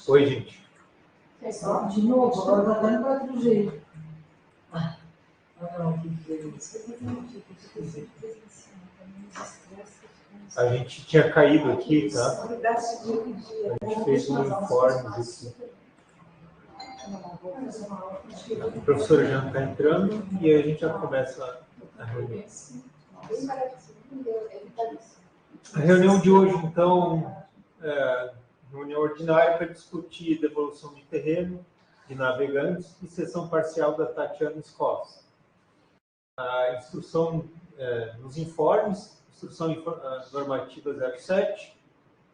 Oi, gente. De novo, agora está dando 4G. A gente tinha caído aqui, tá? A gente fez um informe aqui. A professora já está entrando e aí a gente já começa a reunião. A reunião de hoje, então, reunião ordinária para discutir devolução de terreno de navegantes e sessão parcial da Tatiana Escócia. A instrução nos informes, instrução normativa 07,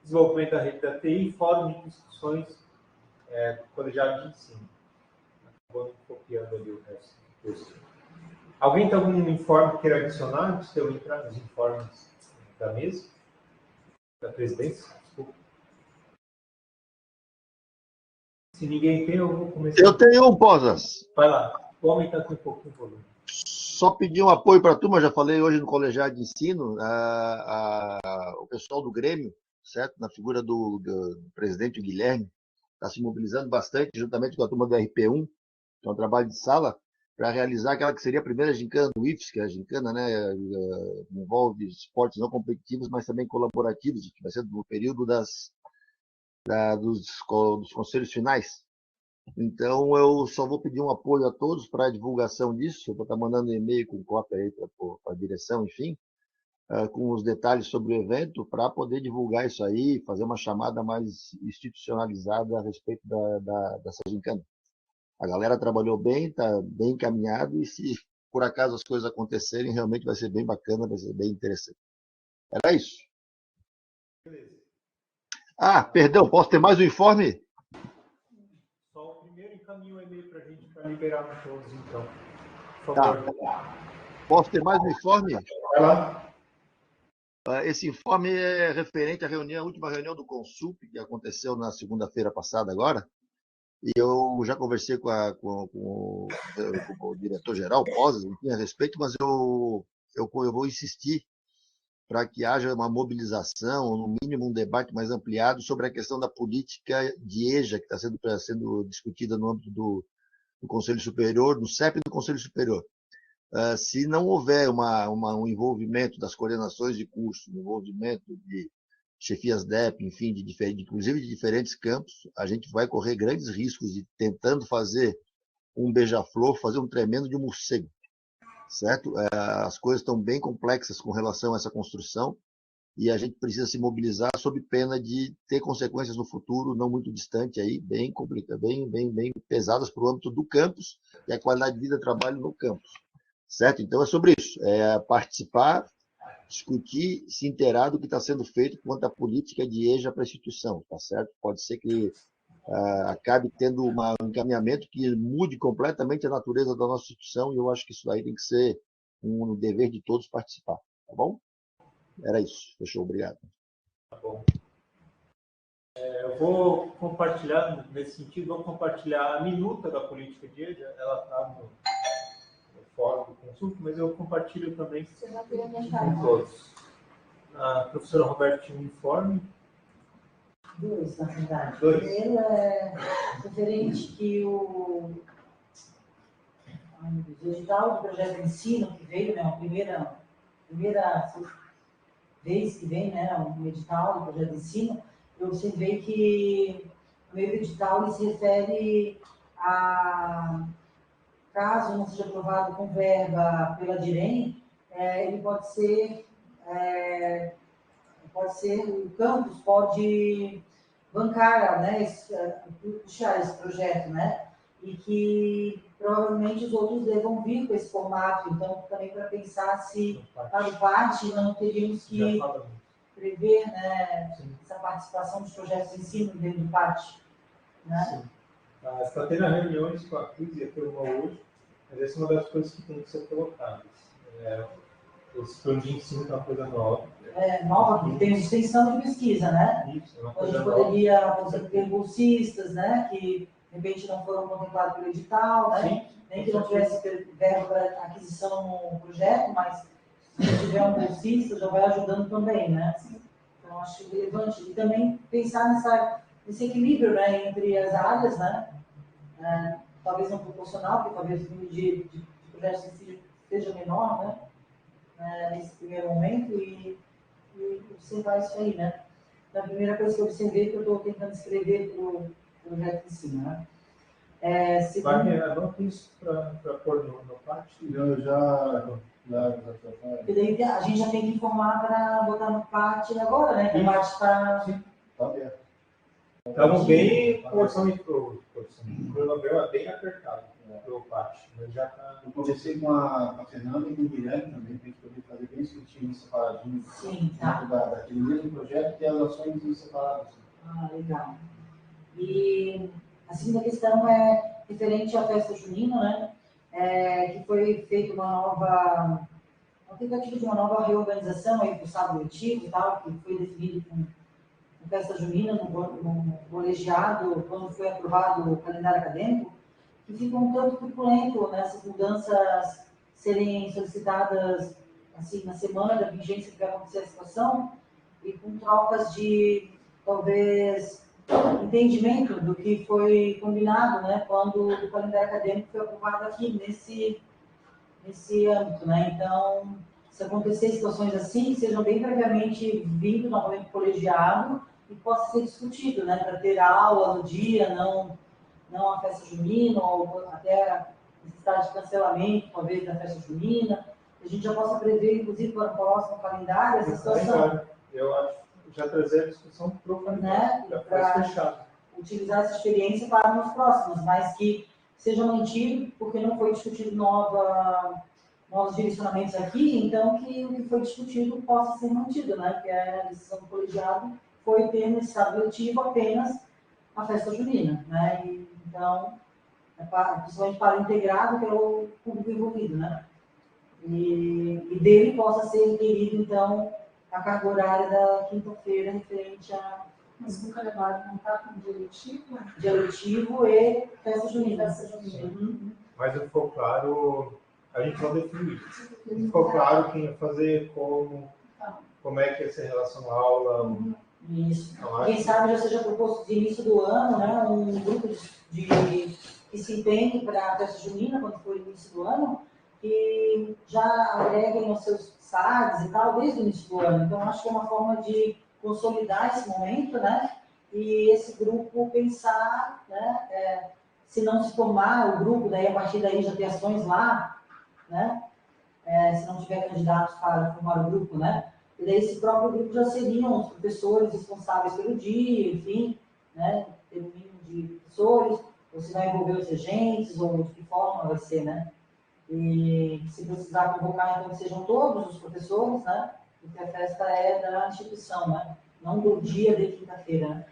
desenvolvimento da rede da TI, fórum de discussões do colegiado de ensino. Vou copiando ali o resto do texto. Alguém tem algum informe que queira adicionar antes de eu entrar nos informes da mesa? Da presidência? Desculpa. Se ninguém tem, eu vou começar. Eu tenho um, Posas. Vai lá. Vou aumentar aqui um pouquinho o volume. Só pedir um apoio para a turma, já falei hoje no colegiado de ensino, o pessoal do Grêmio, certo? Na figura do presidente Guilherme, está se mobilizando bastante, juntamente com a turma do RP1, que é um trabalho de sala, para realizar aquela que seria a primeira gincana do IFES, que é a gincana, né, envolve esportes não competitivos, mas também colaborativos, que vai ser no período dos conselhos finais. Então, eu só vou pedir um apoio a todos para a divulgação disso. Eu vou estar mandando um e-mail com cópia aí para a direção, enfim, com os detalhes sobre o evento, para poder divulgar isso aí, fazer uma chamada mais institucionalizada a respeito dessa gincana. A galera trabalhou bem, está bem encaminhado, e se por acaso as coisas acontecerem, realmente vai ser bem bacana, vai ser bem interessante. Era isso. Beleza. Perdão, posso ter mais um informe? Só o primeiro encaminha o e-mail para a gente para liberar todos, então. Por favor. Tá. Posso ter mais um informe? Vai lá. Esse informe é referente à última reunião do Consulp, que aconteceu na segunda-feira passada agora. E eu já conversei com o diretor-geral, Posas, enfim, a respeito, mas eu vou insistir para que haja uma mobilização, ou no mínimo um debate mais ampliado sobre a questão da política de EJA, que está sendo discutida no âmbito do Conselho Superior, do CEP e do Conselho Superior. Se não houver um envolvimento das coordenações de curso, um envolvimento de chefias DEP, enfim, inclusive de diferentes campos, a gente vai correr grandes riscos de, tentando fazer um beija-flor, fazer um tremendo de um morcego, certo? As coisas estão bem complexas com relação a essa construção e a gente precisa se mobilizar sob pena de ter consequências no futuro não muito distante aí, bem complicadas, bem pesadas para o âmbito do campus e a qualidade de vida e trabalho no campus, certo? Então é sobre isso, participar, discutir, se inteirar do que está sendo feito quanto à política de EJA para a instituição, tá certo? Pode ser que acabe tendo um encaminhamento que mude completamente a natureza da nossa instituição, e eu acho que isso aí tem que ser um dever de todos participar, tá bom? Era isso. Fechou, obrigado. Tá bom. Eu vou compartilhar, nesse sentido, vou compartilhar a minuta da política de EJA, ela está no fórum do Consulta, mas eu compartilho também com todos. A professora Roberta tinha um informe. Dois, na verdade. Dois. O primeiro é referente que o edital do projeto de ensino que veio, né, a primeira vez que vem, né, um edital do projeto de ensino, eu observei que o meio do edital ele se refere a caso não seja aprovado com verba pela DIREM, ele pode ser, o campus pode bancar, né, puxar esse projeto, né, e que provavelmente os outros devam vir com esse formato, então também para pensar se para o parte não teríamos que prever, né, essa participação dos projetos de ensino dentro do PAT, né? Sim. Está tendo reuniões com a CRIS, ia ter uma hoje, mas essa é uma das coisas que tem que ser colocadas. Esse plano de ensino é uma coisa nova. Nova, porque tem extensão de pesquisa, né? Isso, é uma A coisa gente nova. poderia, por exemplo, ter bolsistas, né? Que de repente não foram contemplados pelo edital, né? Sim. Nem que não tivesse verba para aquisição no projeto, mas se tiver um bolsista, já vai ajudando também, né? Então, acho relevante. E também pensar esse equilíbrio, né, entre as áreas, né, talvez não proporcional, porque talvez o número de projetos seja menor, né, nesse primeiro momento, e observar isso aí, né. Então, a primeira coisa que eu observei, que eu estou tentando escrever para o projeto em cima, né. Segundo... Anota isso para pôr no pátio. Eu já Porque daí a gente já tem que informar para botar no pátio agora, né, que o pátio está... Tá aberto. Estamos bem com o orçamento, o cronograma é bem apertado para o pátio, mas já está... Eu conversei com a Fernanda e com o Guilherme também, para a gente poder fazer bem certinho, separadinho, Sim, tá. daquele mesmo projeto e as ações separadas. Ah, legal. E a segunda questão é referente à festa junina, né? Que foi feita uma tentativa de uma nova reorganização aí do sábado letivo e tal, que foi definido com festa junina no colegiado, quando foi aprovado o calendário acadêmico, que fica um tanto truculento nessas mudanças serem solicitadas assim, na semana da vigência que vai acontecer a situação, e com trocas de, talvez, entendimento do que foi combinado, né, quando o calendário acadêmico foi aprovado aqui nesse âmbito, né? Então, se acontecer situações assim, sejam bem previamente vindo novamente para o colegiado e possa ser discutido, né, para ter aula no dia, não a festa junina, ou até a necessidade de cancelamento, talvez, da festa junina. A gente já possa prever, inclusive, para o próximo calendário, essa situação. Eu acho já trazer a discussão para o calendário, Né? para fechado. Utilizar essa experiência para os próximos, mas que seja mantido, porque não foi discutido novos direcionamentos aqui, então que o que foi discutido possa ser mantido, né? Que a decisão do colegiado foi ter nesse estado letivo apenas a festa junina, né? E, então, principalmente para o integrado, que é o público envolvido, né? E dele possa ser requerido, então, a carga horária da quinta-feira referente a... Mas o calendário não está com dia letivo? Dia letivo e festa junina. Uhum. Mas não ficou claro, a gente não definiu isso. Não ficou claro quem ia fazer, como é que ia ser em relação à aula. Isso. Então, Quem sabe já seja proposto de início do ano, né, um grupo que se empenhe para a festa junina, quando for início do ano, que já agreguem os seus SADs e tal, desde o início do ano. Então, acho que é uma forma de consolidar esse momento, né, e esse grupo pensar, né, se não se formar o grupo, daí a partir daí já ter ações lá, né, se não tiver candidatos para formar o grupo, né, e daí esse próprio grupo já seriam os professores responsáveis pelo dia, enfim, né, ter um mínimo de professores, ou se vai envolver os regentes, ou de que forma vai ser, né, e se precisar convocar, então, que sejam todos os professores, né, porque a festa é da instituição, né, não do dia de quinta-feira, né.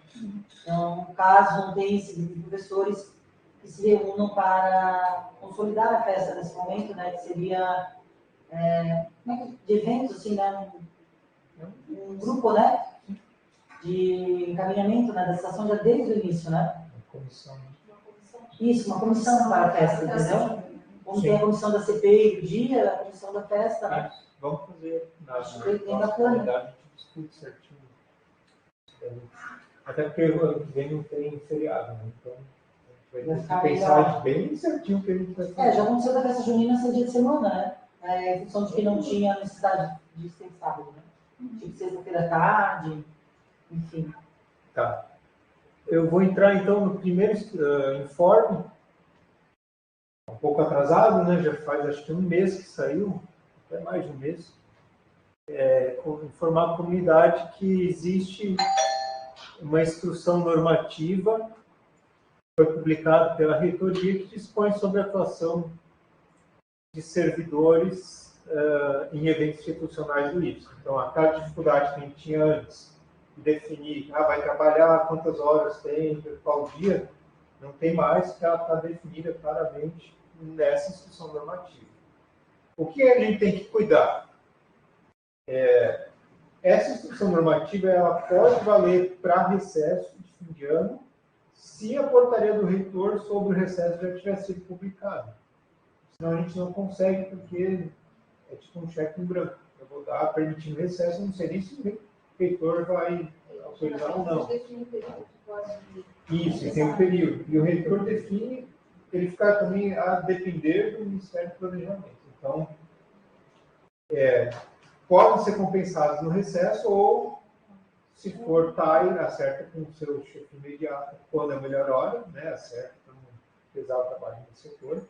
Então, caso não tenha esse grupo de professores que se reúnam para consolidar a festa nesse momento, né, que seria de eventos, assim, né, um grupo, né, de encaminhamento, né, da estação já desde o início, né. Comissão. Isso, uma comissão para a festa, entendeu? Como tem a comissão da CPI do dia, a comissão da festa, né. Vamos fazer Acho na bem nossa bacana. comunidade, a gente discute certinho. Até porque o ano que vem não tem feriado, né? Então a gente vai ter que pensar bem certinho o que a gente vai fazer. Já aconteceu da festa junina ser dia de semana, né? Em função de que não tinha necessidade de ser sábado, né? Tipo sexta-feira à tarde, enfim. Tá. Eu vou entrar então no primeiro informe, um pouco atrasado, né? Já faz acho que um mês que saiu, até mais de um mês. Informar a comunidade que existe uma instrução normativa foi publicada pela reitoria que dispõe sobre a atuação de servidores em eventos institucionais do IFSC. Então, aquela dificuldade que a gente tinha antes de definir, vai trabalhar, quantas horas tem, qual dia, não tem mais, porque ela está definida claramente nessa instrução normativa. O que a gente tem que cuidar? Essa instrução normativa ela pode valer para recesso de fim de ano, se a portaria do reitor sobre o recesso já tiver sido publicada. Senão a gente não consegue, porque é tipo um cheque em branco. Eu vou dar permitindo recesso, eu não sei nem se o reitor vai autorizar ou não. pode... Isso, e tem um período. E o reitor define, ele fica também a depender do Ministério do Planejamento. Então, podem ser compensados no recesso ou, se for TAI, acerta com o seu chefe imediato, quando é a melhor hora, né, acerta para não pesar o trabalho do setor.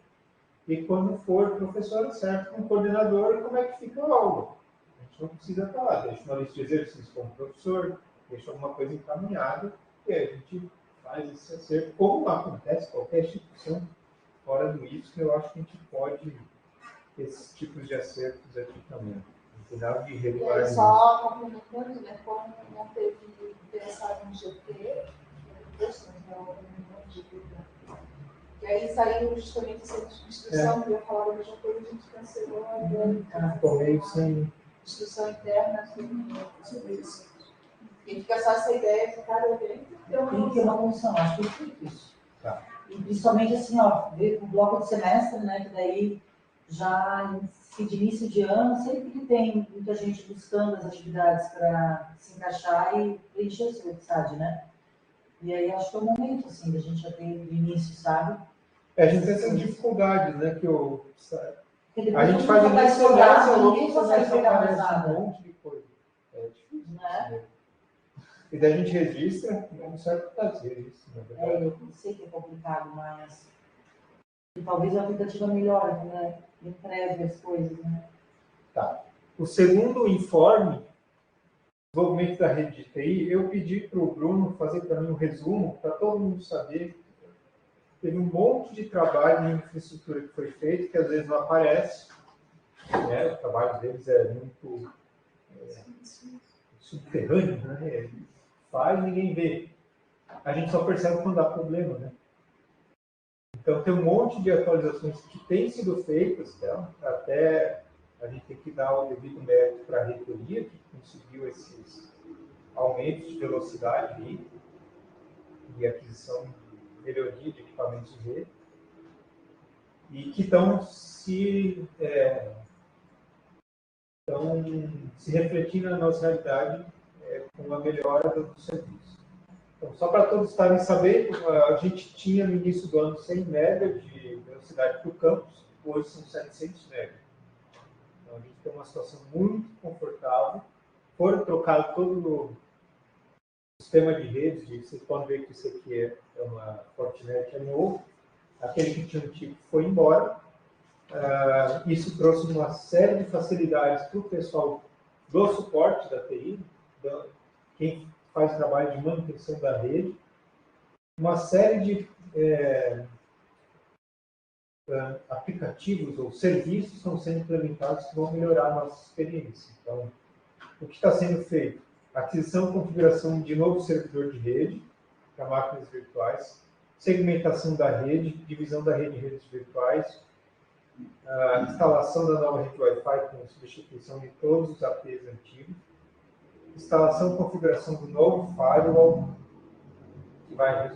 E quando for professor, acerta com o coordenador, como é que fica a aula. A gente não precisa estar lá, deixa uma lista de exercícios como professor, deixa alguma coisa encaminhada, e aí a gente faz esse acerto, como acontece em qualquer instituição, fora do isso, que eu acho que a gente pode esses tipos de acertos aqui também. Não tem nada de E irregular aí, nisso. só complementando, né, como não teve pensado no GT, e aí saiu justamente essa instrução, que eu ia falar da mesma coisa, a gente cancelou a ideia. Ficou meio sem... Instrução interna sobre isso. E fica só essa ideia de cada evento ter uma Tem que ter uma função, acho perfeito isso. Tá. E principalmente assim, ó, ver o bloco de semestre, né, que daí já de início de ano, sempre que tem muita gente buscando as atividades para se encaixar e preencher o seu EPSAD, né? E aí acho que é o momento, assim, da gente já ter de início, sabe? A gente tem essas dificuldades, né, que eu... Porque A depois gente todo faz mundo a vai semestre, estourar, ao longo ninguém do consegue semestre pegar mais aparece nada. um monte de coisa. É difícil. Né? Né? E daí a gente registra, não serve para fazer isso, na verdade. Eu sei que é complicado, mas talvez a aplicativa melhore, né? Entregue as coisas, né? Tá. O segundo informe, desenvolvimento da rede de TI, eu pedi para o Bruno fazer para mim um resumo, para todo mundo saber. Teve um monte de trabalho em infraestrutura que foi feito, que às vezes não aparece. Né? O trabalho deles é muito subterrâneo, né? Faz, ninguém vê. A gente só percebe quando dá problema, né? Então, tem um monte de atualizações que têm sido feitas, tá? Até a gente tem que dar o devido mérito para a reitoria, que conseguiu esses aumentos de velocidade e aquisição de melhoria de equipamentos de rede, e que estão se refletindo na nossa realidade com a melhora do serviço. Então, só para todos estarem sabendo, a gente tinha no início do ano 100 MB de velocidade para o campus, hoje são 700 MB. Então, a gente tem uma situação muito confortável. Foram trocados todo o sistema de redes, vocês podem ver que isso aqui é uma Fortinet, é novo. Aquele que tinha antigo foi embora. Isso trouxe uma série de facilidades para o pessoal do suporte da TI, quem faz trabalho de manutenção da rede, uma série de aplicativos ou serviços estão sendo implementados que vão melhorar a nossa experiência. Então, o que está sendo feito? Aquisição e configuração de novo servidor de rede para máquinas virtuais, segmentação da rede, divisão da rede em redes virtuais, instalação da nova rede Wi-Fi com substituição de todos os APs antigos, instalação e configuração do novo firewall, que vai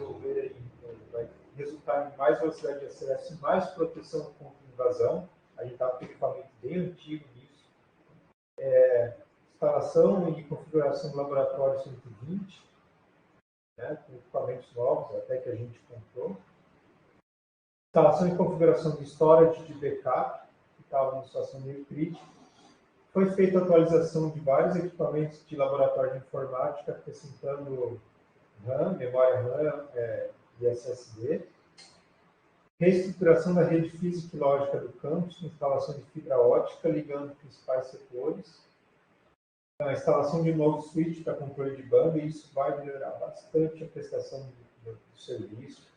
resultar em mais velocidade de acesso e mais proteção contra invasão. A gente está com um equipamento bem antigo nisso. Instalação e configuração do laboratório 120, né, com equipamentos novos, até que a gente comprou. Instalação e configuração de storage de backup, que estava numa situação meio crítica. Foi feita a atualização de vários equipamentos de laboratório de informática, acrescentando RAM, memória RAM e SSD. Reestruturação da rede física e lógica do campus, instalação de fibra ótica ligando os principais setores. A instalação de novo switch para controle de banda, e isso vai melhorar bastante a prestação do serviço.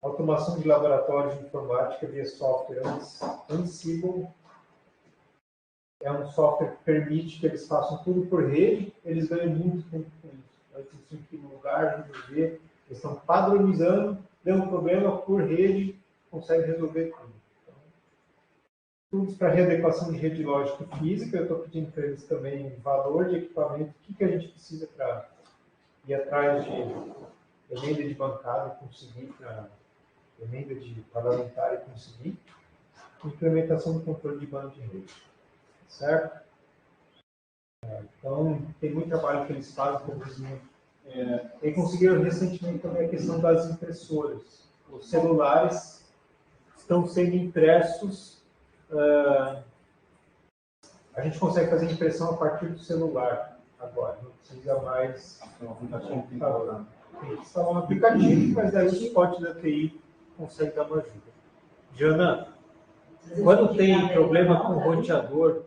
Automação de laboratórios de informática via software Ansible. É um software que permite que eles façam tudo por rede, eles ganham muito tempo com isso. Antes de ir no lugar, resolver, eles estão padronizando, deu um problema por rede, consegue resolver tudo. Então, estudos para readequação de rede lógica e física, eu estou pedindo para eles também valor de equipamento, o que a gente precisa para ir atrás de emenda de bancada e conseguir, para emenda de parlamentar e conseguir, implementação do controle de banda de rede. Certo? Então, tem muito trabalho que eles fazem com o desenvolvimento E conseguiram recentemente também a questão das impressoras. Os celulares estão sendo impressos, a gente consegue fazer impressão a partir do celular agora, não precisa mais tem que instalar um aplicativo, mas aí o suporte da TI consegue dar uma ajuda. Jana, quando tem problema com o roteador,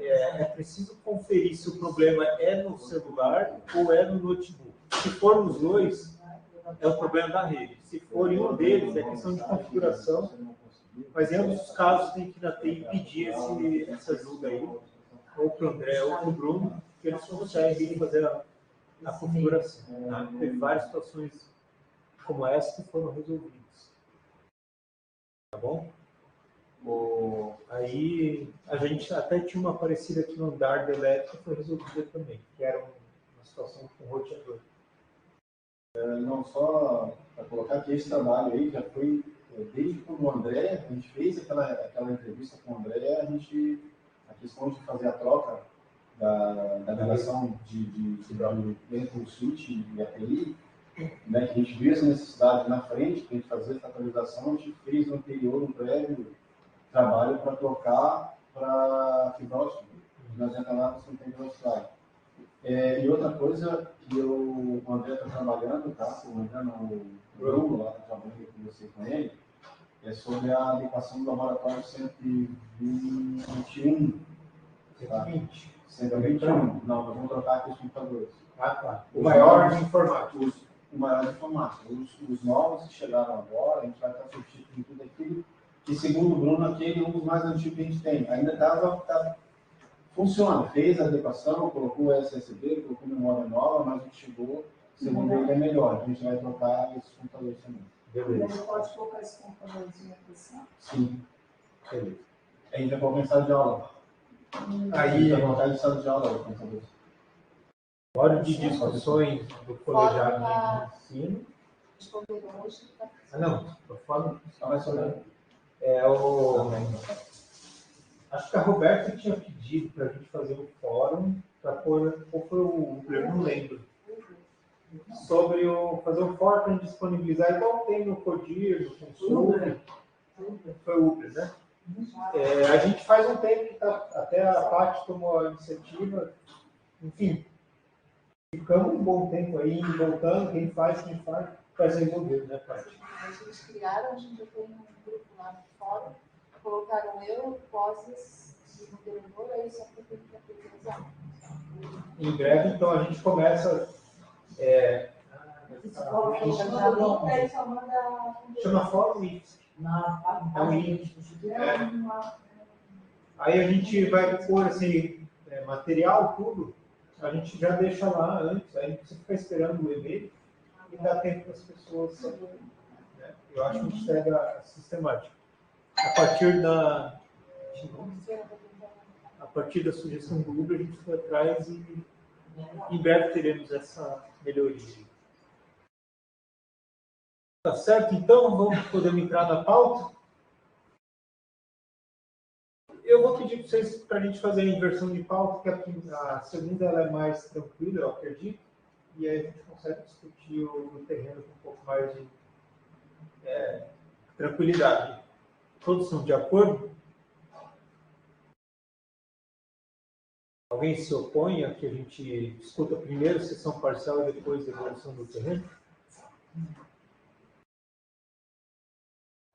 é preciso conferir se o problema é no celular ou é no notebook. Se for nos dois, é o problema da rede. Se for em um deles, é questão de configuração, mas em ambos os casos tem que ir na TI pedir essa ajuda aí, ou para o André ou para o Bruno, que eles conseguem fazer a configuração. Tá? Teve várias situações como essa que foram resolvidas. Tá bom? Aí a gente até tinha uma parecida aqui no andar da elétrica, foi resolvida também, que era uma situação com roteador. Não, só para colocar aqui esse trabalho aí, já foi desde quando o André, a gente fez aquela entrevista com o André, a questão de fazer a troca da ligação entre o switch e a TI, né, que a gente viu essa necessidade na frente, que a gente fazia essa atualização, a gente fez no anterior, no prévio, trabalho para trocar para fibra ótica. Não adianta nada se não tem velocidade. E outra coisa que o André está trabalhando, tá? O André o Bruno lá está trabalhando com você com ele, é sobre a adequação do laboratório 121. Tá? 121. Não, nós vamos trocar aqui os computadores. Ah, tá. O maior de informática. O maior de informática. Os novos que chegaram agora, a gente vai estar substituindo tudo aquilo que, segundo o Bruno, aquele é um dos mais antigos que a gente tem. Ainda funciona. Fez a adequação, colocou o SSD, colocou memória nova, mas o que chegou, segundo ele, é melhor. Então a gente vai trocar esses computadores também. Beleza. Você pode colocar esse computador em atenção? Sim. Beleza. A gente vai colocar em sala de aula. Aí, vai colocar em sala de aula o computador. Hora de discussões do colegiado de ensino. Não, estou falando. Acho que a Roberta tinha pedido para a gente fazer um fórum para pôr, ou foi o Uber, não lembro, sobre fazer um fórum para disponibilizar, igual tem no Codir, no Consul. Foi o Uber, né? A gente faz um tempo que até a Paty tomou a iniciativa, enfim. Ficamos um bom tempo aí, indo, voltando, quem faz, faz resolver, né, Paty? Eles criaram, a gente já tem um grupo lá no fórum, colocaram poses de moderador, aí só para utilizar. Em breve, então, a gente começa. Chama fórum IFSC. É um IFSC. Aí a gente vai pôr assim, material, tudo. A gente já deixa lá antes, aí você fica esperando o e-mail e dá tempo para as pessoas saberem. Né? Eu acho que a gente segue a sistemática. A partir da sugestão do Uber, a gente foi atrás e em breve teremos essa melhoria. Tá certo? Então, podemos entrar na pauta? Eu vou pedir para vocês, para a gente fazer a inversão de pauta, que a segunda ela é mais tranquila, eu acredito, e aí a gente consegue discutir o terreno com um pouco mais de tranquilidade. Todos são de acordo? Alguém se opõe a que a gente discuta primeiro a sessão parcial e depois a evolução do terreno?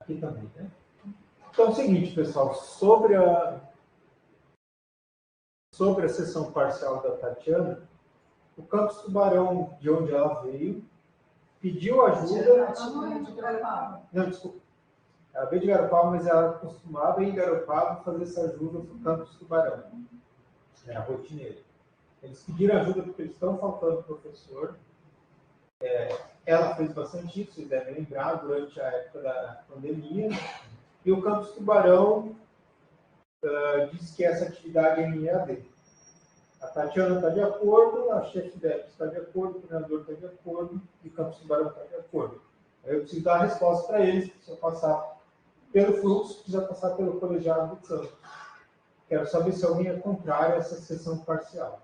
Aqui também, né? Então é o seguinte, pessoal, sobre a sessão parcial da Tatiana, o Campus Tubarão, de onde ela veio, pediu ajuda. Não, desculpa. Ela veio de Garopaba, mas ela costumava ir em Garopaba fazer essa ajuda para o Campus Tubarão. É a rotineira. Eles pediram ajuda porque eles estão faltando professor. Ela fez bastante isso, vocês devem lembrar, durante a época da pandemia. E o Campus Tubarão disse que essa atividade é em EAD. A Tatiana está de acordo, a chefe dela está de acordo, o coordenador está de acordo e o Campus Tubarão está de acordo. Aí eu preciso dar a resposta para eles, precisa passar pelo fluxo, precisa passar pelo colegiado do campus. Quero saber se alguém é contrário a essa sessão parcial.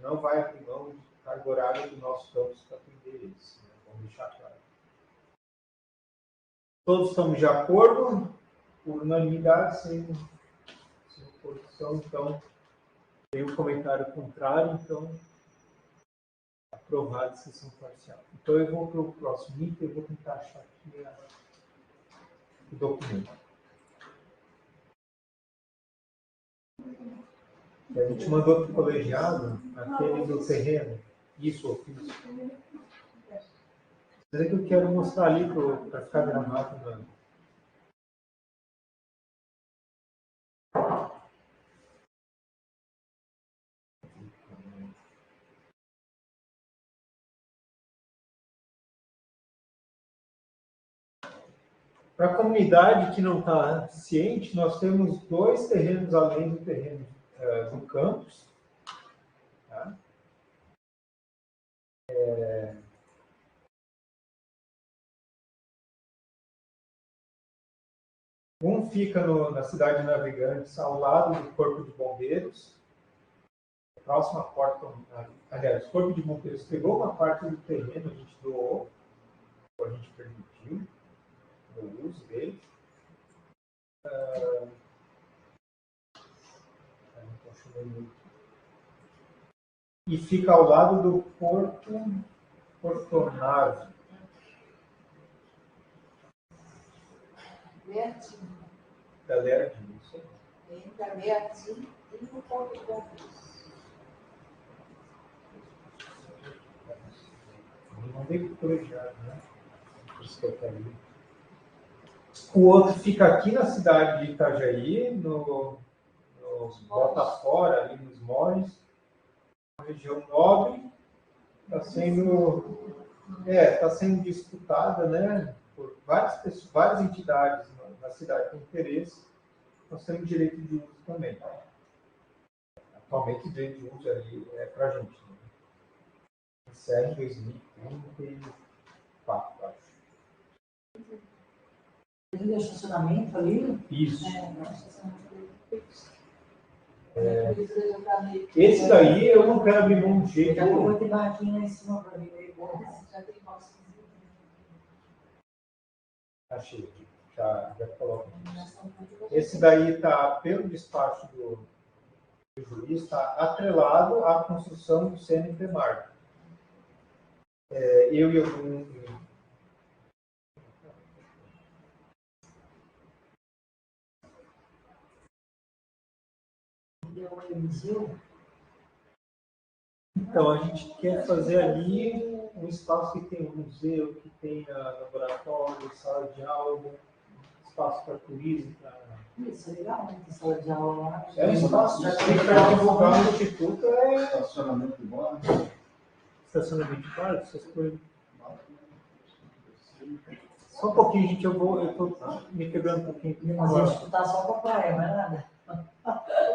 Não vai abrir mão carga horária do nosso campus para atender eles. Né? Vamos deixar claro. Todos estamos de acordo, por unanimidade, sem oposição, então, tem um comentário contrário, então, aprovado a sessão parcial. Então, eu vou para o próximo item, eu vou tentar achar aqui o documento. A gente mandou para o colegiado aquele do terreno, isso, ofício. Mas é que eu quero mostrar ali para ficar gravado. Né? Para a comunidade que não está ciente, nós temos 2 terrenos além do terreno do campus. Tá? Um fica na cidade de Navegantes, ao lado do Corpo de Bombeiros, próximo à porta. Aliás, o Corpo de Bombeiros pegou uma parte do terreno, a gente doou, a gente permitiu o uso dele. E fica ao lado do Portonave. Galera disso. Entre a Beatim e o Corpo de Bombeiros. Eu mandei para o colegiado, né? Por isso que eu quero ir. O outro fica aqui na cidade de Itajaí, nos Botafora, ali nos Mores, uma região nobre, está sendo disputada, né, por várias entidades na cidade com interesse. Nós temos direito de uso também. Atualmente o direito de uso ali é para a gente. Né? Encerra em 2034, acho. Tem estacionamento ali? Isso. É. Esse daí eu não quero abrir mão de jeito Já nenhum. vou ter barraquinha lá em cima para ver. Já tem nosso. Achei aqui. Já coloco. Esse daí está, pelo despacho do juiz, está atrelado à construção do CNPMAR. Eu e algum. Então, a gente quer fazer ali um espaço que tem um museu, que tem laboratório, sala de aula, espaço para turismo. Isso é legal, né? Tem sala de aula lá. É um espaço para divulgar o instituto, Estacionamento de bola. estacionamento de bar, essas coisas. Só um pouquinho, gente, eu estou me quebrando um pouquinho aqui Mas a gente tá só com a praia, não é nada.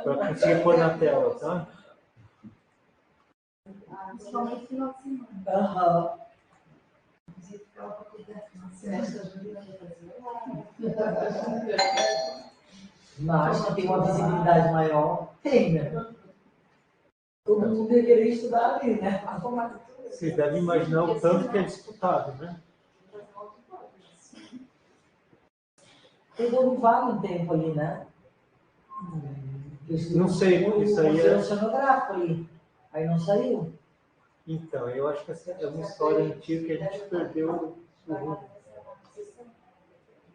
para conseguir pôr na tela, tá? Principalmente no final de semana. Aham. Mas tem uma visibilidade maior. Tem, né? Todo mundo deveria estudar ali, né? Vocês devem imaginar o tanto que é disputado, né? Pegou um tempo ali, né? Não sei, porque isso aí é é. oceanográfico ali. Aí não saiu. Então, eu acho que essa é uma história antiga que a gente perdeu o rumo.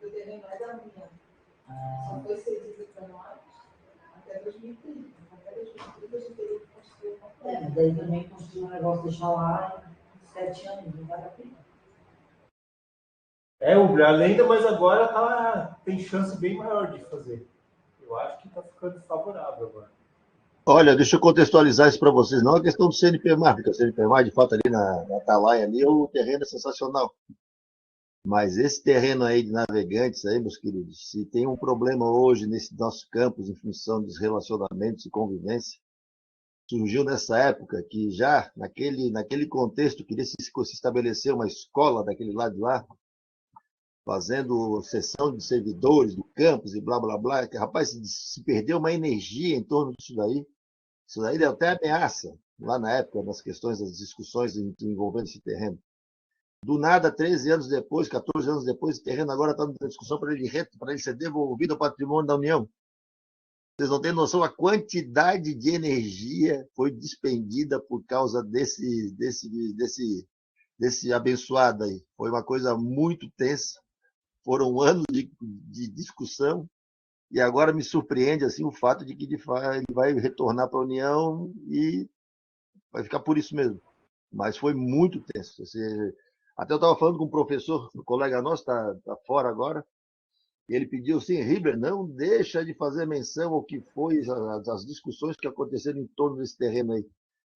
O terreno é da minha. Só foi cedido para nós até 2030. Até 2030 a gente teria que construir uma coisa. Mas daí também construir um negócio, deixar lá 7 anos, não vale a pena. O Alenda, mas agora tem chance bem maior de fazer. Eu acho que está ficando favorável agora. Olha, deixa eu contextualizar isso para vocês. Não é questão do CNPMAR, porque o CNPMAR, de fato, ali na Atalaia, ali, o terreno é sensacional. Mas esse terreno aí de Navegantes, aí, meus queridos, se tem um problema hoje nesse nosso campus em função dos relacionamentos e convivência, surgiu nessa época que já, naquele contexto, queria se estabelecer uma escola daquele lado de lá, fazendo sessão de servidores do campus e blá, blá, blá. Rapaz, se perdeu uma energia em torno disso daí. Isso daí deu até ameaça. lá na época, nas questões, das discussões envolvendo esse terreno. Do nada, 13 anos depois, 14 anos depois, esse terreno agora está na discussão para ele ser devolvido ao patrimônio da União. Vocês não têm noção a quantidade de energia foi despendida por causa desse abençoado aí. Foi uma coisa muito tensa. Foram anos de discussão. E agora me surpreende assim, o fato de que ele vai retornar para a União e vai ficar por isso mesmo. Mas foi muito tenso. Até eu estava falando com um professor, um colega nosso, está fora agora, e ele pediu assim, Riber, não deixa de fazer menção ao que foi as discussões que aconteceram em torno desse terreno aí,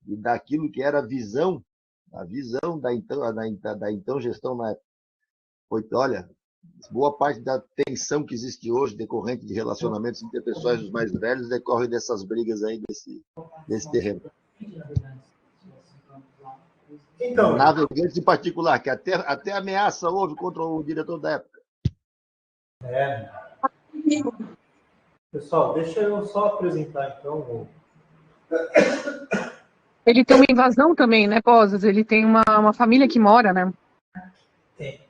e daquilo que era a visão da então gestão na época. Foi, olha, boa parte da tensão que existe hoje, decorrente de relacionamentos interpessoais dos mais velhos, decorre dessas brigas aí desse terreno. Então, Navegantes em particular, que até ameaça houve contra o diretor da época. Pessoal, deixa eu só apresentar então. Ele tem uma invasão também, né, Pozas? Ele tem uma família que mora, né? Tem.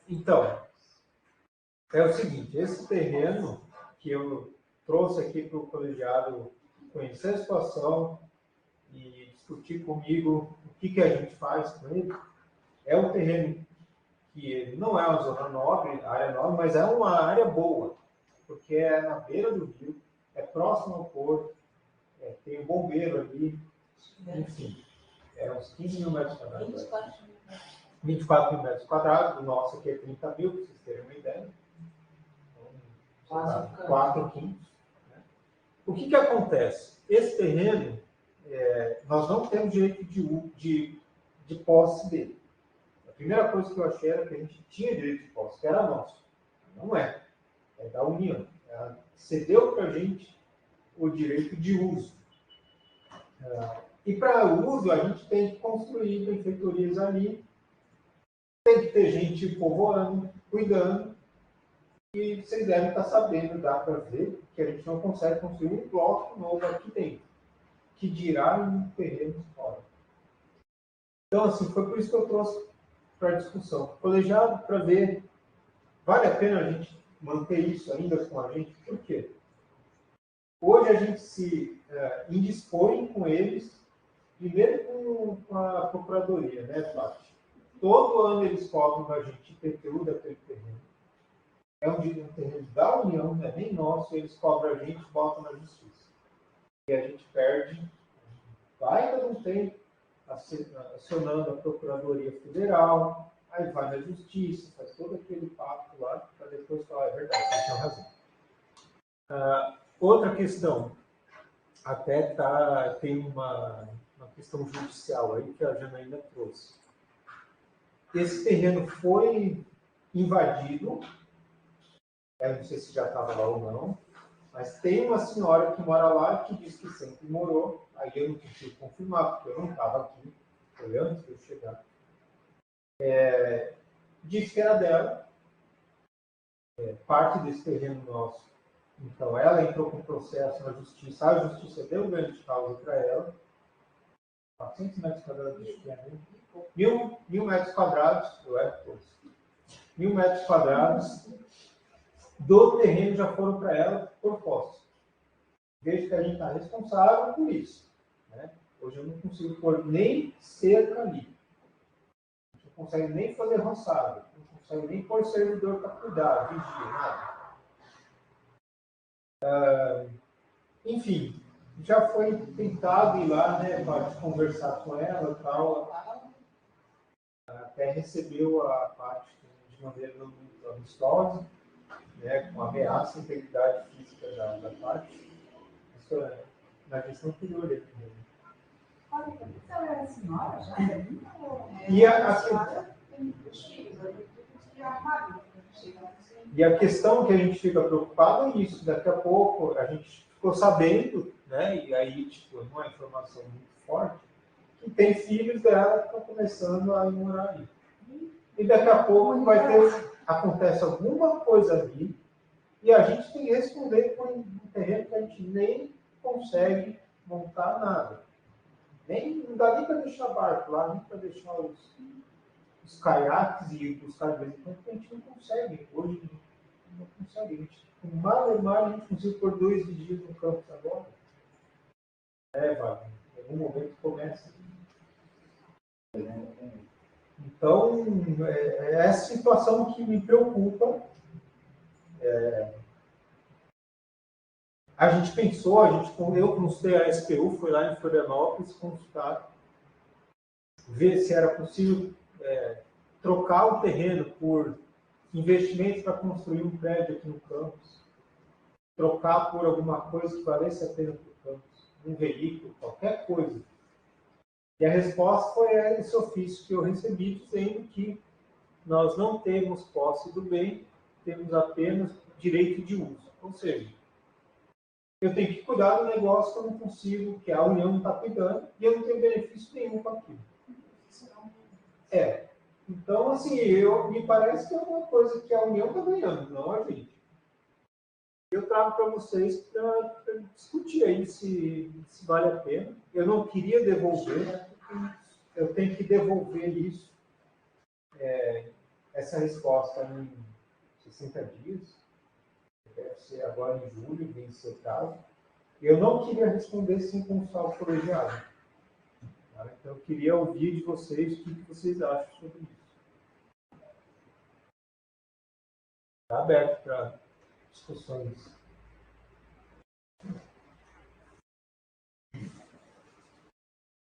Então, é o seguinte, esse terreno que eu trouxe aqui para o colegiado conhecer a situação e discutir comigo o que a gente faz com ele, é um terreno que não é uma zona nobre, área nobre, mas é uma área boa, porque é na beira do rio, é próximo ao porto, tem um bombeiro ali, enfim, uns 15 mil metros quadrados. 24 mil metros quadrados, o nosso aqui é 30 mil, para vocês terem uma ideia. Então, 4 quintos. Né? O que acontece? Esse terreno, nós não temos direito de posse dele. A primeira coisa que eu achei era que a gente tinha direito de posse, que era nosso. Não é. É da União. Ela cedeu para a gente o direito de uso. E para uso, a gente tem que construir benfeitorias ali, tem que ter gente povoando, cuidando, e vocês devem estar sabendo, dá para ver, que a gente não consegue construir um bloco novo aqui dentro, que dirá em terreno fora. Então, assim, foi por isso que eu trouxe para a discussão. Colegiado, para ver, vale a pena a gente manter isso ainda com a gente? Por quê? Hoje a gente se indispõe com eles, primeiro com a procuradoria, né, Paty? Todo ano eles cobram da gente IPTU daquele terreno. É um terreno da União, não é nem nosso, eles cobram a gente e botam na justiça. E a gente perde, vai ainda não tem, acionando a Procuradoria Federal, aí vai na justiça, faz todo aquele papo lá, para depois falar, é verdade, vocês tinham razão. Outra questão, até tem uma questão judicial aí que a Janaína trouxe. Esse terreno foi invadido, eu não sei se já estava lá ou não, mas tem uma senhora que mora lá que diz que sempre morou, aí eu não consigo confirmar, porque eu não estava aqui, foi antes de eu chegar. Disse que era dela, parte desse terreno nosso. Então, ela entrou com processo na justiça, a justiça deu um ganho de causa para ela, 400 metros quadrados de terreno, 1.000 metros quadrados, 1.000 metros quadrados do terreno já foram para ela por posse. Vejo que a gente está responsável por isso. Né? Hoje eu não consigo pôr nem cerca ali. A gente não consegue nem fazer roçado, não consegue nem pôr servidor para cuidar, vigia, nada. Enfim, já foi tentado ir lá, né, para conversar com ela e tal. Até recebeu a parte de maneira muito amistosa, né, com ameaça à integridade física da parte. Isso é na gestão anterior dele mesmo. Olha, você era a senhora já? E a questão que a gente fica preocupado é isso. Daqui a pouco a gente ficou sabendo, né, e aí tipo, não é informação muito forte, que tem filhos dela que estão começando a ir morar ali. E daqui a pouco acontece alguma coisa ali e a gente tem que responder com um terreno que a gente nem consegue montar nada. Não dá nem para deixar barco lá, nem para deixar os caiaques e buscar de vez em quando, porque a gente não consegue. Hoje não consegue. A gente, com mal a gente conseguiu por 2 dias no campus agora. Wagner, em algum momento começa. Então, é essa situação que me preocupa. A gente pensou, eu consultei a SPU, fui lá em Florianópolis consultar, ver se era possível trocar o terreno por investimentos para construir um prédio aqui no campus, trocar por alguma coisa que valesse a pena para o campus, um veículo, qualquer coisa. E a resposta foi esse ofício que eu recebi, dizendo que nós não temos posse do bem, temos apenas direito de uso. Ou seja, eu tenho que cuidar do negócio que eu não consigo, que a União não está cuidando, e eu não tenho benefício nenhum com aquilo. Então, assim, me parece que é uma coisa que a União está ganhando, não a gente. Eu trago para vocês para discutir aí se vale a pena. Eu não queria devolver, eu tenho que devolver isso, essa resposta em 60 dias, deve ser agora em julho, vence o prazo. Eu não queria responder sem consultar o colegiado. Tá? Então, eu queria ouvir de vocês o que vocês acham sobre isso. Está aberto para discussões.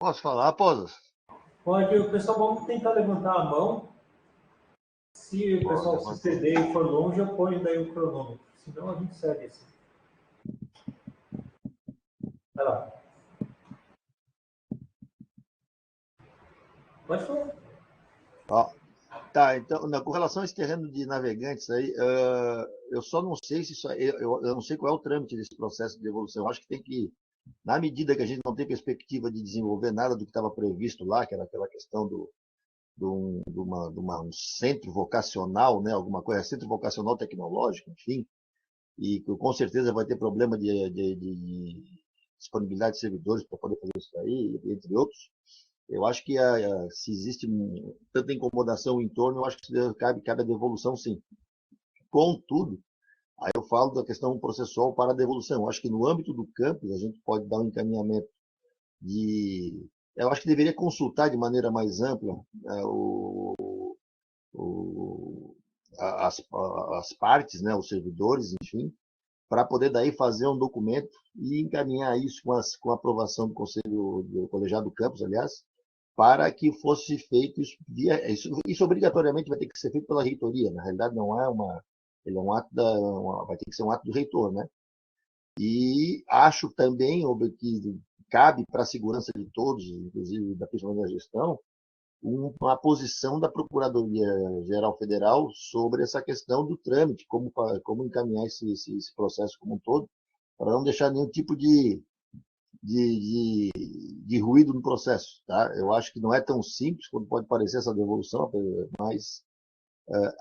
Posso falar, Pozas? Pode, o pessoal, vamos tentar levantar a mão. Se o pessoal se ceder e for longe, eu ponho daí o cronômetro. Senão a gente segue assim. Vai lá. Pode falar. Tá, então, com relação a esse terreno de navegantes aí, eu só não sei se isso eu não sei qual é o trâmite desse processo de devolução. Eu acho que tem que, na medida que a gente não tem perspectiva de desenvolver nada do que estava previsto lá, que era aquela questão de um centro vocacional, né, alguma coisa, centro vocacional tecnológico, enfim, e que com certeza vai ter problema de disponibilidade de servidores para poder fazer isso aí, entre outros. Eu acho que se existe tanta incomodação em torno, eu acho que cabe a devolução, sim. Contudo, aí eu falo da questão processual para a devolução. Eu acho que no âmbito do campus, a gente pode dar um encaminhamento de... Eu acho que deveria consultar de maneira mais ampla as partes, né, os servidores, enfim, para poder daí fazer um documento e encaminhar isso com a aprovação do Conselho do Colegiado do Campus, aliás, para que fosse feito isso obrigatoriamente vai ter que ser feito pela reitoria. Na realidade, não é ele é um ato vai ter que ser um ato do reitor, né? E acho também que cabe para a segurança de todos, inclusive da pessoa da gestão, uma posição da Procuradoria-Geral Federal sobre essa questão do trâmite, como encaminhar esse processo como um todo, para não deixar nenhum tipo de ruído no processo. Tá? Eu acho que não é tão simples quanto pode parecer essa devolução, mas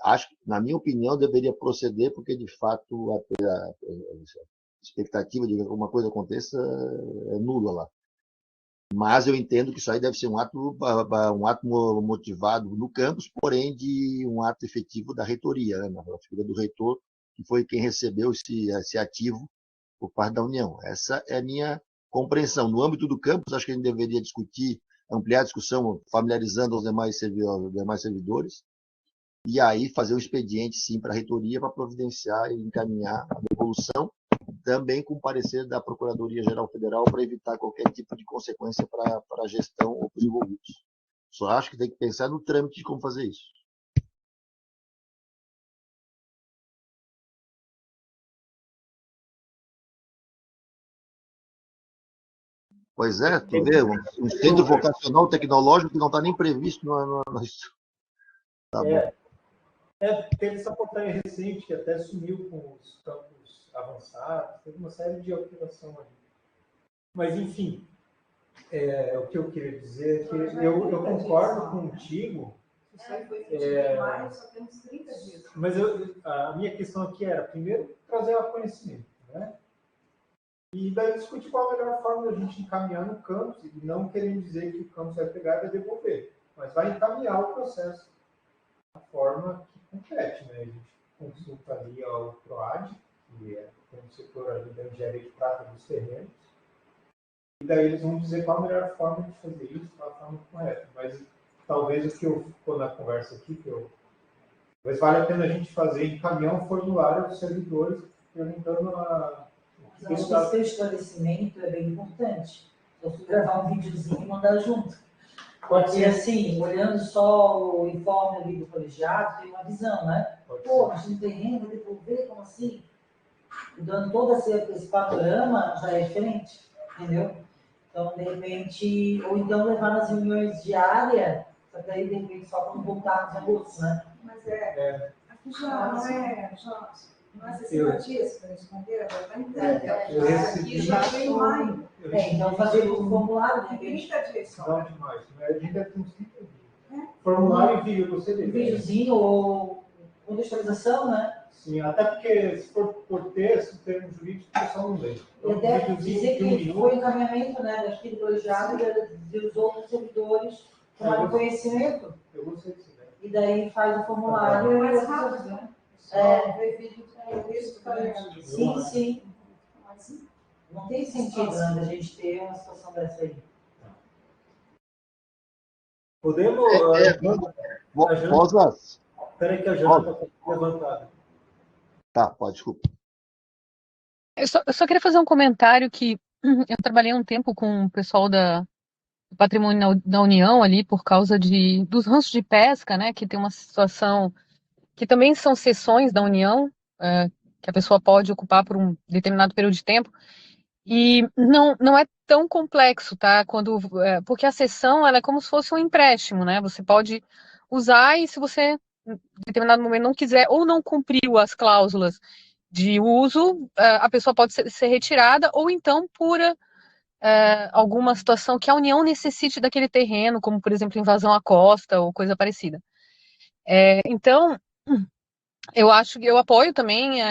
acho que, na minha opinião, deveria proceder, porque, de fato, a expectativa de que alguma coisa aconteça é nula lá. Mas eu entendo que isso aí deve ser um ato motivado no campus, porém de um ato efetivo da reitoria, né? Na figura do reitor, que foi quem recebeu esse ativo por parte da União. Essa é a minha compreensão. No âmbito do campus, acho que a gente deveria discutir, ampliar a discussão, familiarizando os demais servidores, e aí fazer o expediente, sim, para a reitoria, para providenciar e encaminhar a devolução, também com parecer da Procuradoria-Geral Federal para evitar qualquer tipo de consequência para a gestão ou para os envolvidos. Só acho que tem que pensar no trâmite de como fazer isso. Pois é, tu vê, um centro vocacional tecnológico que não está nem previsto no. Tá bom. Teve essa portaria recente que até sumiu com os campos avançados, teve uma série de alterações ali. Mas, enfim, o que eu queria dizer é que eu concordo contigo. Isso aí foi 20 de maio, só temos 30 dias. Mas a minha questão aqui era, primeiro, trazer ao conhecimento, né? E daí discutir qual a melhor forma da gente encaminhar no campus, e não querendo dizer que o campus vai pegar e vai devolver, mas vai encaminhar o processo da forma que compete, né? A gente consulta ali ao PROAD, que tem um setor ali da engenharia de prata dos terrenos, e daí eles vão dizer qual a melhor forma de fazer isso, qual a forma correta. Mas talvez o que eu ficou na conversa aqui, talvez vale a pena a gente fazer, encaminhar um formulário aos servidores, perguntando a... Mas acho que esse seu esclarecimento é bem importante. Eu fui gravar um videozinho e mandar junto. Pode Porque, ser. assim, olhando só o informe ali do colegiado, tem uma visão, né? Pô, mas não tem renda, vai devolver, como assim? E dando todo esse panorama, já é diferente, entendeu? Então, de repente, ou então levar nas reuniões diárias, só que daí, de repente, só quando voltar nos agosto, né? Mas aqui já não é 60 dias para responder, já está entregue. Aqui já vem maio. Então fazer o formulário, de repente. 30 dias só. Não demais, mas a gente deve ter uns 30 dias. Formulário e vídeo, você Um vê. videozinho ou contextualização, né? Sim, até porque se for por texto, termo jurídico, o pessoal não lê. E Então, até videozinho dizer de um que minuto, foi encaminhamento, né, daqui do colegiado e dos outros servidores tomaram conhecimento. eu gostei disso, né? E daí faz o formulário. É mais rápido, né? Ver vídeo com isso, Sim, sim. Não tem sentido, né, a gente ter uma situação dessa aí. Podemos... Posas. Espera que a Jana está levantada. Tá, pode, desculpa. Eu só queria fazer um comentário que eu trabalhei um tempo com o pessoal do patrimônio da União ali por causa dos ranchos de pesca, né? Que tem uma situação que também são seções da União, que a pessoa pode ocupar por um determinado período de tempo. E não é tão complexo, tá? Porque a cessão ela é como se fosse um empréstimo, né? Você pode usar e se você em determinado momento não quiser ou não cumpriu as cláusulas de uso, a pessoa pode ser retirada ou então por alguma situação que a União necessite daquele terreno, como por exemplo invasão à costa ou coisa parecida. Então, eu acho que eu apoio também,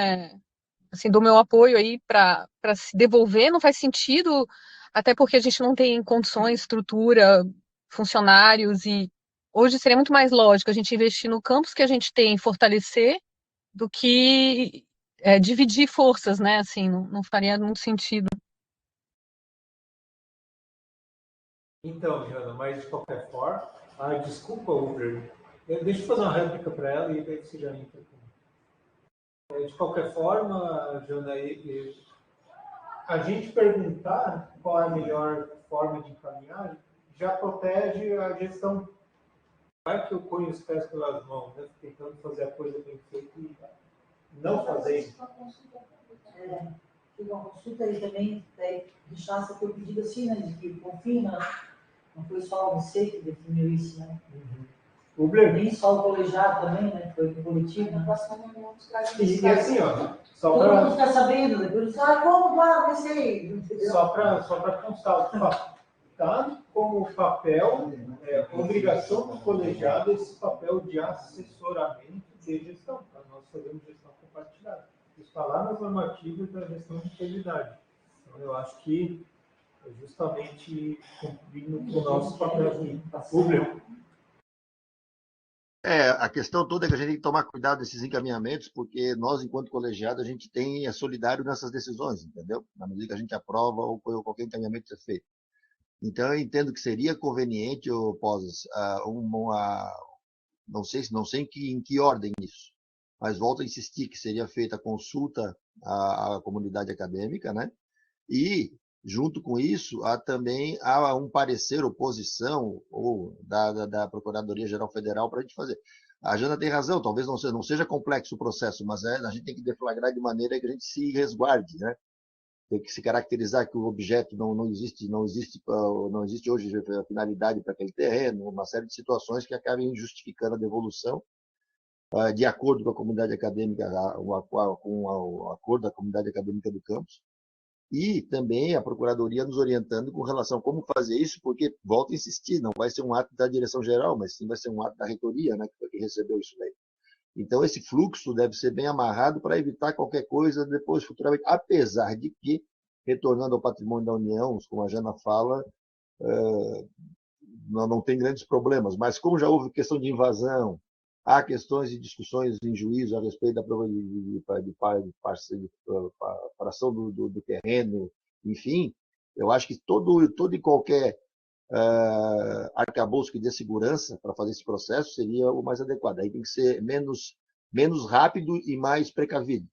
assim, dou meu apoio aí para se devolver, não faz sentido, até porque a gente não tem condições, estrutura, funcionários e hoje seria muito mais lógico a gente investir no campus que a gente tem, fortalecer, do que dividir forças, né? Assim, não faria muito sentido. Então, Jana, mas de qualquer forma... desculpa, Uber. Deixa eu fazer uma réplica para ela e daí você já entra. De qualquer forma, Jana, a gente perguntar qual é a melhor forma de encaminhar já protege a gestão. Vai que eu ponho os pés pelas mãos, né? Tentando fazer a coisa bem feita e não fazer isso. Uma consulta aí também, deixar essa foi pedido assim, né, de que confirma, não foi só você que definiu isso, né? O Bler, Nem só o colegiado também, né? Foi o coletivo, né? e assim, ó, só Todo mundo para fica sabendo, depois como lá, não sei, entendeu? só para constar, tá como papel, obrigação do colegiado esse papel de assessoramento de gestão, tá? Nós fazemos gestão compartilhada. Isso está lá nas normativas da gestão de integridade. Então, eu acho que é justamente cumprindo com o nosso papel aqui. Público. A questão toda é que a gente tem que tomar cuidado desses encaminhamentos, porque nós, enquanto colegiado, a gente é solidário nessas decisões, entendeu? Na medida que a gente aprova ou qualquer encaminhamento ser feito. Então, eu entendo que seria conveniente, Posas, não sei em que ordem isso, mas volto a insistir que seria feita a consulta à comunidade acadêmica, né? E, junto com isso, também há um parecer, oposição, ou da Procuradoria-Geral Federal para a gente fazer. A Jana tem razão, talvez não seja complexo o processo, mas a gente tem que deflagrar de maneira que a gente se resguarde, né? Tem que se caracterizar que o objeto não existe hoje a finalidade para aquele terreno, uma série de situações que acabem justificando a devolução de acordo com a comunidade acadêmica, com o acordo da comunidade acadêmica do campus, e também a Procuradoria nos orientando com relação a como fazer isso, porque, volto a insistir, não vai ser um ato da direção-geral, mas sim vai ser um ato da reitoria, né, que foi quem recebeu isso daí. Então, esse fluxo deve ser bem amarrado para evitar qualquer coisa depois, futuramente, apesar de que retornando ao patrimônio da União, como a Jana fala, não tem grandes problemas. Mas como já houve questão de invasão, há questões de discussões em juízo a respeito da prova de paração do terreno, enfim, eu acho que todo e qualquer arcabouço que dê segurança para fazer esse processo seria o mais adequado. Aí tem que ser menos rápido e mais precavido.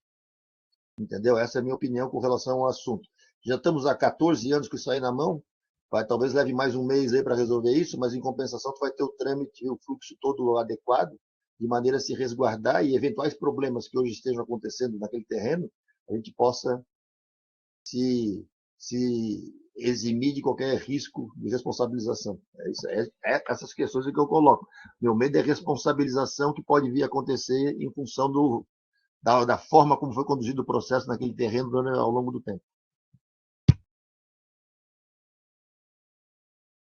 Entendeu? Essa é a minha opinião com relação ao assunto. Já estamos há 14 anos com isso aí na mão, talvez leve mais um mês aí para resolver isso, mas em compensação tu vai ter o trâmite, o fluxo todo adequado, de maneira a se resguardar e eventuais problemas que hoje estejam acontecendo naquele terreno, a gente possa se eximir de qualquer risco de responsabilização. Essas questões que eu coloco. Meu medo é responsabilização que pode vir a acontecer em função da forma como foi conduzido o processo naquele terreno ao longo do tempo.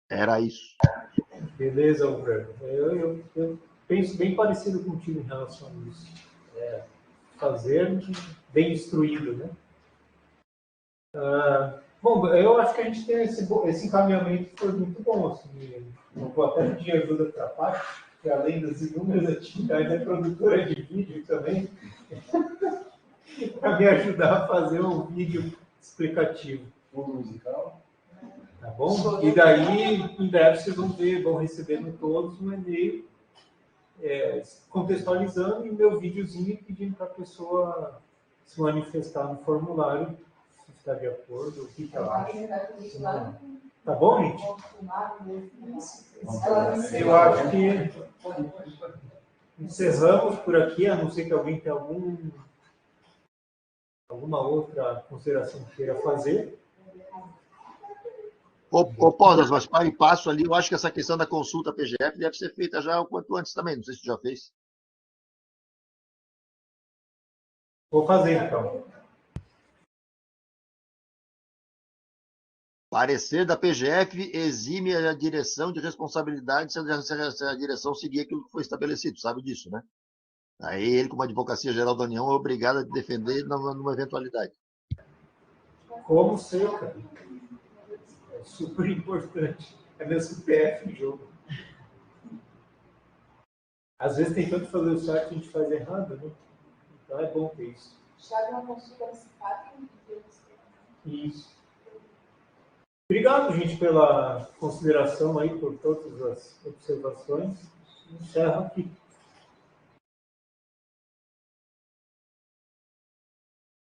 Era isso. Beleza, Alfredo. Eu penso bem parecido contigo em relação a isso. Fazer bem instruído, né? Bom, eu acho que a gente tem esse encaminhamento foi muito bom. Assim, eu vou até pedir ajuda para a parte, que além das inúmeras atividades, é produtora de vídeo também, para me ajudar a fazer um vídeo explicativo. Fundo musical. Tá bom? E daí, em breve, vocês vão recebendo todos um e-mail contextualizando e meu videozinho pedindo para a pessoa se manifestar no formulário, se está de acordo, o que ela acha. Tá bom, gente? Eu acho que encerramos por aqui, a não ser que alguém tenha alguma outra consideração que queira fazer. Paulo, mas para e passo ali, eu acho que essa questão da consulta PGF deve ser feita já o quanto antes também. Não sei se tu já fez. Vou fazer, então. Parecer da PGF exime a direção de responsabilidade se a direção seguir aquilo que foi estabelecido. Sabe disso, né? Aí ele, como Advocacia Geral da União, é obrigado a defender numa eventualidade. Como ser, cara? É super importante. É meu CPF em jogo. Às vezes, tentando fazer o certo, a gente faz errado, né? Então é bom ter isso. Já uma consulta antecipada. Isso. Obrigado, gente, pela consideração aí, por todas as observações. Encerro aqui.